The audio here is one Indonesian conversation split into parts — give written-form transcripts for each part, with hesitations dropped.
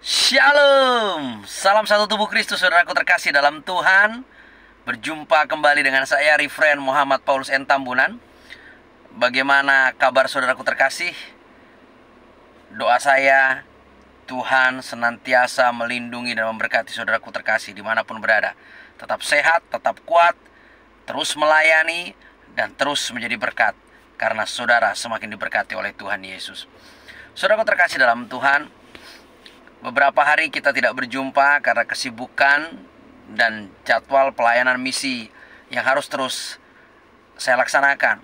Shalom, salam satu tubuh Kristus, saudaraku terkasih dalam Tuhan. Berjumpa kembali dengan saya, Refren Muhammad Paulus N. Tambunan. Bagaimana kabar saudaraku terkasih? Doa saya, Tuhan senantiasa melindungi dan memberkati saudaraku terkasih dimanapun berada. Tetap sehat, tetap kuat, terus melayani, dan terus menjadi berkat. Karena saudara semakin diberkati oleh Tuhan Yesus. Saudaraku terkasih dalam Tuhan, beberapa hari kita tidak berjumpa karena kesibukan dan jadwal pelayanan misi yang harus terus saya laksanakan.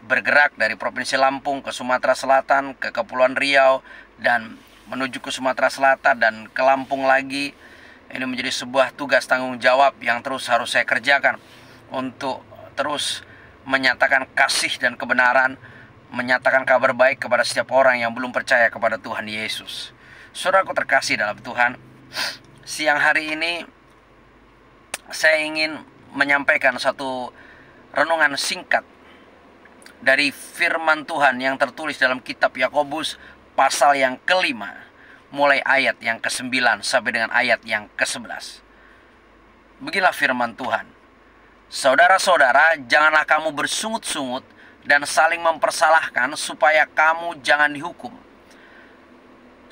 Bergerak dari Provinsi Lampung ke Sumatera Selatan, ke Kepulauan Riau, dan menuju ke Sumatera Selatan dan ke Lampung lagi. Ini menjadi sebuah tugas tanggung jawab yang terus harus saya kerjakan untuk terus menyatakan kasih dan kebenaran, menyatakan kabar baik kepada setiap orang yang belum percaya kepada Tuhan Yesus. Saudaraku terkasih dalam Tuhan, siang hari ini saya ingin menyampaikan satu renungan singkat dari firman Tuhan yang tertulis dalam kitab Yakobus pasal yang kelima, mulai ayat yang ke-9 sampai dengan ayat yang ke-11. Beginilah firman Tuhan. Saudara-saudara, janganlah kamu bersungut-sungut dan saling mempersalahkan supaya kamu jangan dihukum.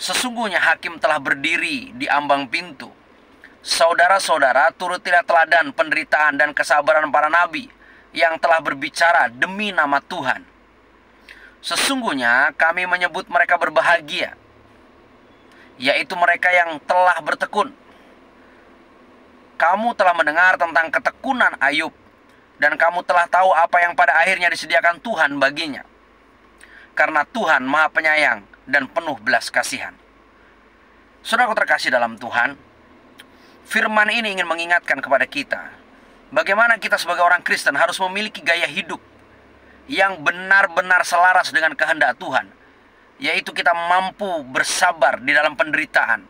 Sesungguhnya hakim telah berdiri di ambang pintu. Saudara-saudara, turutilah teladan penderitaan dan kesabaran para nabi yang telah berbicara demi nama Tuhan. Sesungguhnya kami menyebut mereka berbahagia, yaitu mereka yang telah bertekun. Kamu telah mendengar tentang ketekunan Ayub, dan kamu telah tahu apa yang pada akhirnya disediakan Tuhan baginya. Karena Tuhan Maha Penyayang dan penuh belas kasihan. Saudaraku terkasih dalam Tuhan, firman ini ingin mengingatkan kepada kita bagaimana kita sebagai orang Kristen harus memiliki gaya hidup yang benar-benar selaras dengan kehendak Tuhan, yaitu kita mampu bersabar di dalam penderitaan.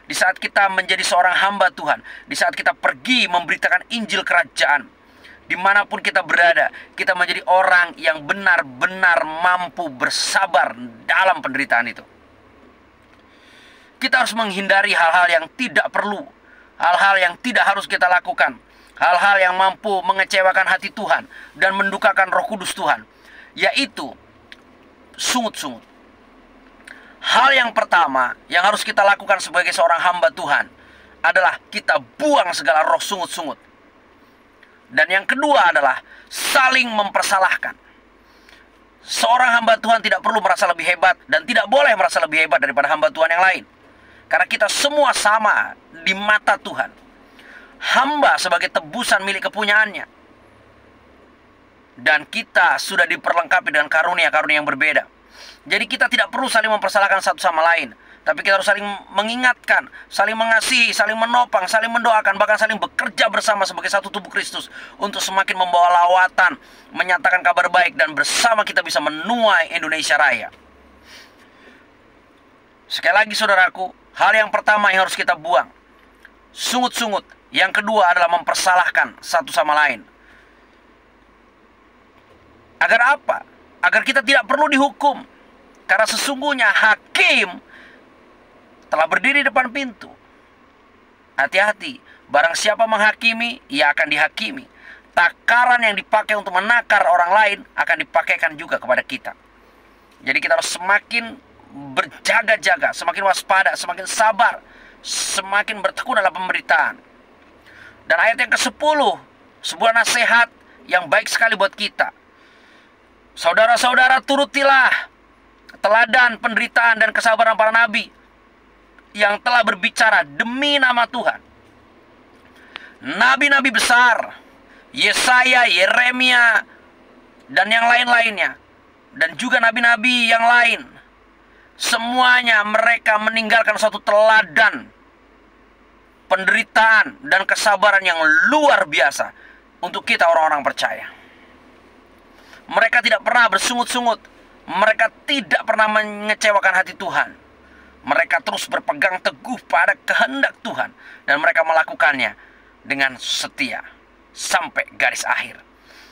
Di saat kita menjadi seorang hamba Tuhan, di saat kita pergi memberitakan Injil Kerajaan, dimanapun kita berada, kita menjadi orang yang benar-benar mampu bersabar dalam penderitaan itu. Kita harus menghindari hal-hal yang tidak perlu, hal-hal yang tidak harus kita lakukan, hal-hal yang mampu mengecewakan hati Tuhan dan mendukakan Roh Kudus Tuhan, yaitu sungut-sungut. Hal yang pertama yang harus kita lakukan sebagai seorang hamba Tuhan adalah kita buang segala roh sungut-sungut. Dan yang kedua adalah saling mempersalahkan. Seorang hamba Tuhan tidak perlu merasa lebih hebat dan tidak boleh merasa lebih hebat daripada hamba Tuhan yang lain. Karena kita semua sama di mata Tuhan. Hamba sebagai tebusan milik kepunyaannya. Dan kita sudah diperlengkapi dengan karunia-karunia yang berbeda. Jadi kita tidak perlu saling mempersalahkan satu sama lain, tapi kita harus saling mengingatkan, saling mengasihi, saling menopang, saling mendoakan, bahkan saling bekerja bersama sebagai satu tubuh Kristus untuk semakin membawa lawatan, menyatakan kabar baik, dan bersama kita bisa menuai Indonesia Raya. Sekali lagi saudaraku, hal yang pertama yang harus kita buang, sungut-sungut. Yang kedua adalah mempersalahkan satu sama lain. Agar apa? Agar kita tidak perlu dihukum. Karena sesungguhnya hakim telah berdiri depan pintu. Hati-hati, barang siapa menghakimi, ia akan dihakimi. Takaran yang dipakai untuk menakar orang lain akan dipakaikan juga kepada kita. Jadi kita harus semakin berjaga-jaga, semakin waspada, semakin sabar, semakin bertekun dalam pemberitaan. Dan ayat yang ke-10, sebuah nasihat yang baik sekali buat kita. Saudara-saudara, turutilah teladan penderitaan dan kesabaran para nabi yang telah berbicara demi nama Tuhan. Nabi-nabi besar, Yesaya, Yeremia, dan yang lain-lainnya, dan juga nabi-nabi yang lain, semuanya mereka meninggalkan suatu teladan penderitaan dan kesabaran yang luar biasa untuk kita orang-orang percaya. Mereka tidak pernah bersungut-sungut. Mereka tidak pernah mengecewakan hati Tuhan. Mereka terus berpegang teguh pada kehendak Tuhan. Dan mereka melakukannya dengan setia sampai garis akhir.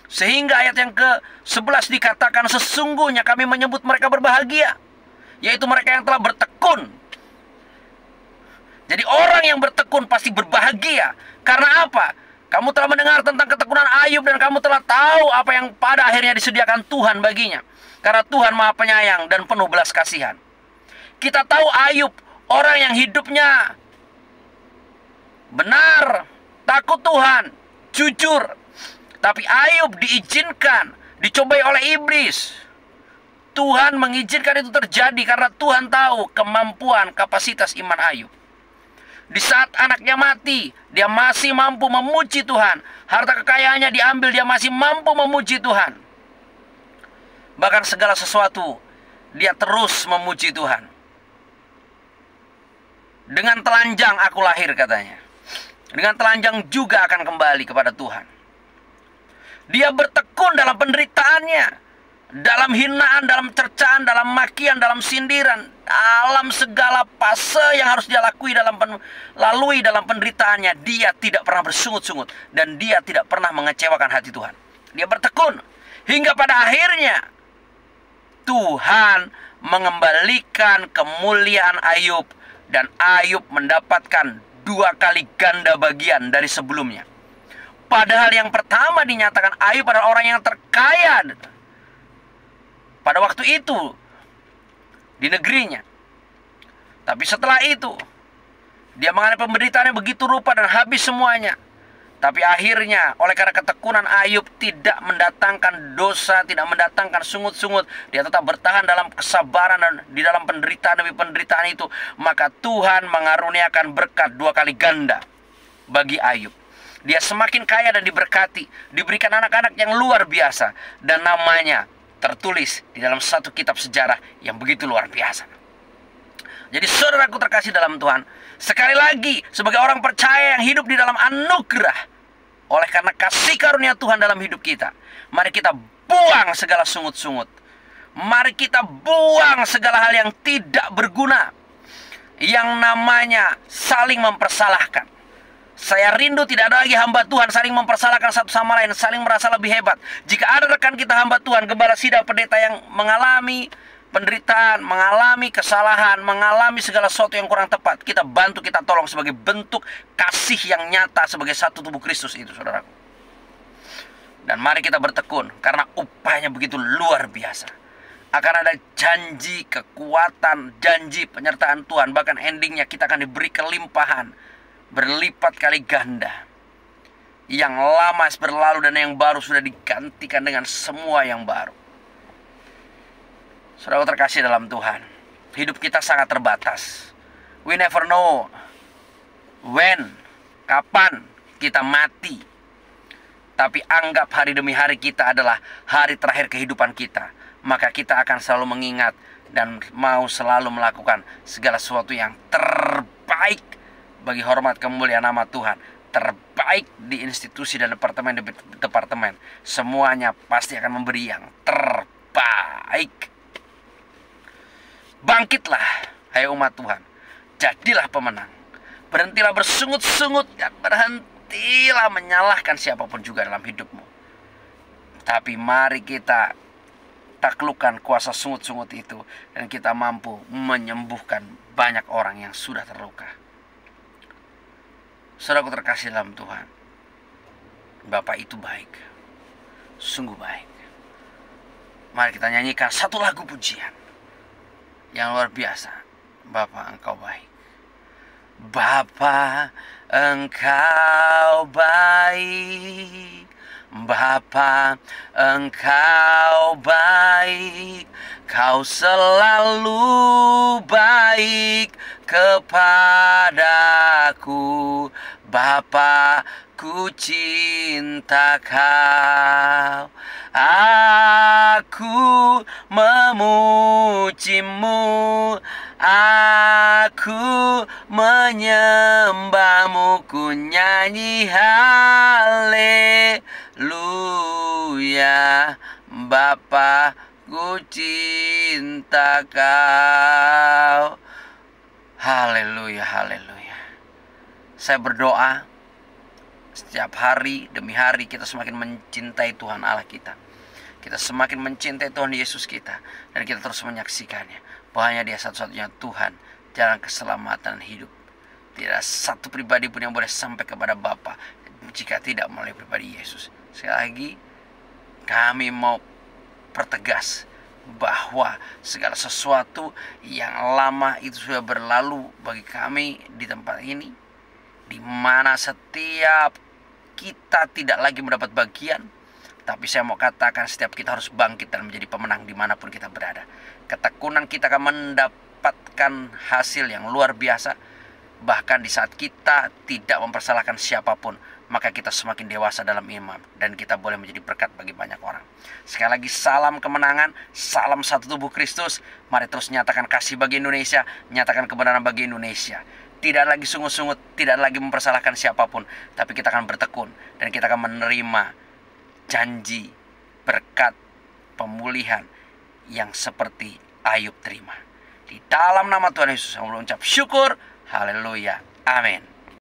Sehingga ayat yang ke-11 dikatakan, sesungguhnya kami menyebut mereka berbahagia, yaitu mereka yang telah bertekun. Jadi orang yang bertekun pasti berbahagia. Karena apa? Kamu telah mendengar tentang ketekunan Ayub dan kamu telah tahu apa yang pada akhirnya disediakan Tuhan baginya. Karena Tuhan Maha Penyayang dan penuh belas kasihan. Kita tahu Ayub, orang yang hidupnya benar, takut Tuhan, jujur. Tapi Ayub diizinkan, dicobai oleh iblis. Tuhan mengizinkan itu terjadi karena Tuhan tahu kemampuan, kapasitas iman Ayub. Di saat anaknya mati, dia masih mampu memuji Tuhan. Harta kekayaannya diambil, dia masih mampu memuji Tuhan. Bahkan segala sesuatu, dia terus memuji Tuhan. Dengan telanjang aku lahir, katanya. Dengan telanjang juga akan kembali kepada Tuhan. Dia bertekun dalam penderitaannya, dalam hinaan, dalam cercaan, dalam makian, dalam sindiran, dalam segala fase yang harus dia lalui dalam penderitaannya. Dia tidak pernah bersungut-sungut dan dia tidak pernah mengecewakan hati Tuhan. Dia bertekun hingga pada akhirnya Tuhan mengembalikan kemuliaan Ayub dan Ayub mendapatkan 2 kali ganda bagian dari sebelumnya. Padahal yang pertama dinyatakan Ayub adalah orang yang terkaya pada waktu itu di negerinya. Tapi setelah itu dia mengalami penderitaan yang begitu rupa dan habis semuanya. Tapi akhirnya oleh karena ketekunan Ayub tidak mendatangkan dosa, tidak mendatangkan sungut-sungut, dia tetap bertahan dalam kesabaran dan di dalam penderitaan demi penderitaan itu, maka Tuhan mengaruniakan berkat 2 kali ganda bagi Ayub. Dia semakin kaya dan diberkati, diberikan anak-anak yang luar biasa, dan namanya tertulis di dalam satu kitab sejarah yang begitu luar biasa. Jadi saudaraku terkasih dalam Tuhan, sekali lagi sebagai orang percaya yang hidup di dalam anugerah, oleh karena kasih karunia Tuhan dalam hidup kita, mari kita buang segala sungut-sungut. Mari kita buang segala hal yang tidak berguna, yang namanya saling mempersalahkan. Saya rindu tidak ada lagi hamba Tuhan saling mempersalahkan satu sama lain, saling merasa lebih hebat. Jika ada rekan kita hamba Tuhan, gembala, sidang, pendeta yang mengalami penderitaan, mengalami kesalahan, mengalami segala sesuatu yang kurang tepat, kita bantu, kita tolong sebagai bentuk kasih yang nyata sebagai satu tubuh Kristus itu, saudaraku. Dan mari kita bertekun karena upahnya begitu luar biasa. Akan ada janji, kekuatan, janji penyertaan Tuhan. Bahkan endingnya kita akan diberi kelimpahan berlipat kali ganda. Yang lama berlalu dan yang baru sudah digantikan dengan semua yang baru. Saudara terkasih dalam Tuhan, hidup kita sangat terbatas. We never know when, kapan kita mati. Tapi anggap hari demi hari kita adalah hari terakhir kehidupan kita. Maka kita akan selalu mengingat dan mau selalu melakukan segala sesuatu yang terbaik bagi hormat kemuliaan nama Tuhan. Terbaik di institusi dan departemen. Semuanya pasti akan memberi yang terbaik. Bangkitlah, hai umat Tuhan. Jadilah pemenang. Berhentilah bersungut-sungut dan berhentilah menyalahkan siapapun juga dalam hidupmu. Tapi mari kita taklukkan kuasa sungut-sungut itu, dan kita mampu menyembuhkan banyak orang yang sudah terluka. Saudaraku terkasih dalam Tuhan, Bapa itu baik, sungguh baik. Mari kita nyanyikan satu lagu pujian yang luar biasa. Bapa, Engkau baik. Bapa, Engkau baik. Bapa, Engkau baik. Kau selalu baik kepadaku. Bapa, ku cinta Kau. Aku memujimu, aku menyembahmu, ku nyanyi haleluya. Bapa, ku cinta Kau. Haleluya, haleluya. Saya berdoa setiap hari demi hari kita semakin mencintai Tuhan Allah kita. Kita semakin mencintai Tuhan Yesus kita. Dan kita terus menyaksikannya bahwa hanya Dia satu-satunya Tuhan, jalan keselamatan hidup. Tidak satu pribadi pun yang boleh sampai kepada Bapa jika tidak melalui pribadi Yesus. Sekali lagi, kami mau pertegas bahwa segala sesuatu yang lama itu sudah berlalu bagi kami di tempat ini, di mana setiap kita tidak lagi mendapat bagian. Tapi saya mau katakan, setiap kita harus bangkit dan menjadi pemenang dimanapun kita berada. Ketekunan kita akan mendapatkan hasil yang luar biasa. Bahkan di saat kita tidak mempersalahkan siapapun, maka kita semakin dewasa dalam iman, dan kita boleh menjadi berkat bagi banyak orang. Sekali lagi, salam kemenangan, salam satu tubuh Kristus. Mari terus nyatakan kasih bagi Indonesia, nyatakan kebenaran bagi Indonesia. Tidak lagi sungut-sungut, tidak lagi mempersalahkan siapapun, tapi kita akan bertekun, dan kita akan menerima janji, berkat, pemulihan yang seperti Ayub terima. Di dalam nama Tuhan Yesus, saya mengucap syukur. Haleluya. Amin.